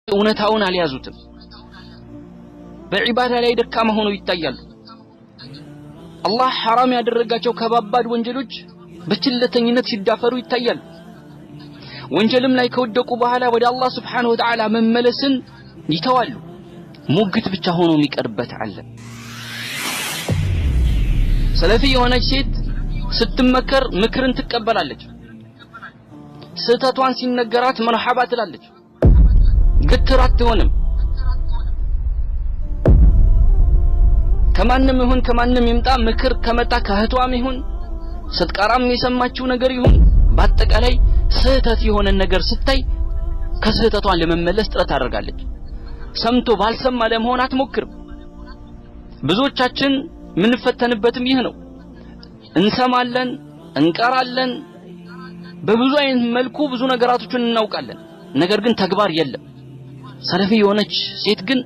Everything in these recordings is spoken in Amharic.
እውነታውን አልያዙትም በዒባዳ ላይ ደካማ ሆነው ይታያሉ አላህ حرام ያደረጋቸው ከባባድ ወንጀሎች በችለተኝነት ሲዳፈሩ ይታያሉ ወንጀልም ላይ ከወደቁ በኋላ ወደ አላህ Subhanahu Wa Ta'ala መመለስን ይተዋሉ ሙግት ብቻ ሆኖ የሚቀርበት አለ ሰለፊ የሆነች ሴት ስትመከር ምክርን ትቀበላለች ስህተቷን ሲነገራት መርሐባ ትላለች ግትር አትሆንም ከማንም ይሁን ከማንም ይምጣ ምክር ከመጣ ከህቷም ይሁን ስትቀራም የሰማችው ነገር ይሁን በአጠቃላይ ስህተት የሆነ ነገር ስታይ ከስህተቷን ለመመለስ ጥረት አደርጋለች ሰምቶ ባልሰማ ለመሆን አትሞክርም ብዙዎቻችን ምን ፈተንበትም ይህ ነው እንሰማለን እንቀራለን በብዙ አይነት መልኩ ብዙ ነገራቶችን እናውቃለን ነገር ግን ተግባር የለም ሰለፊ የሆነች ሴት ግን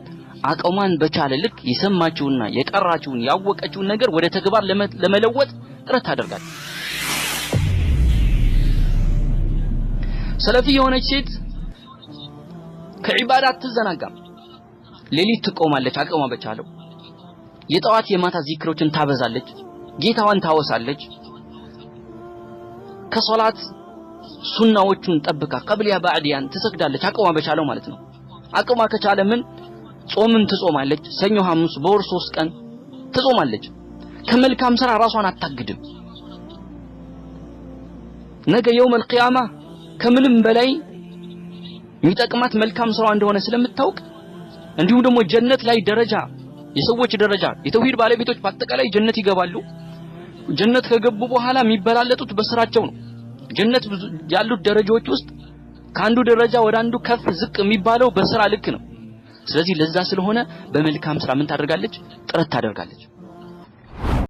አቀማን በቻለ ልክ የሰማችውና የቀራችውን ያወቀችውን ነገር ወደ ተግባር ለመለወጥ ጥረት ታደርጋለች ሰለፊ የሆነች ሴት ከዒባዳ አትዘናጋም ሌሊት ትቆማለች አቀማ በቻለው የጠዋት የማታ ዚክሮችን ታበዛለች ጌታዋን ታወሳለች ከሶላት ሱናዎቹን ጠብቃ ቀብሊያ ባዕዲያን ትሰግዳለች አቀማ በቻለው ማለት ነው አቀማ ከቻለ ምን ጾምን ትጾማለች ሰኞ ሐሙስ በወር 3 ቀን ትጾማለች ከመልካም ስራ ራሷን አታግድም ነገ የውም القيامه ከምንም በላይ የሚጠቅማት መልካም ስራ እንደሆነ ስለምታውቅ እንዲሁም ደግሞ ጀነት ላይ ደረጃ የሰዎች ደረጃ የተውሂድ ባለቤቶች በአጠቃላይ ጀነት ይገባሉ ጀነት ከገቡ በኋላ የሚበላለጡት በስራቸው ነው ጀነት ያሉት ደረጃዎች ውስጥ ካንዱ ደረጃ ወደ አንዱ ከፍ ዝቅ የሚባለው በስራ ልክ ነው ስለዚህ ለዛ ስለሆነ በመልካም ስራ ምን ታደርጋለች ጥረት ታደርጋለች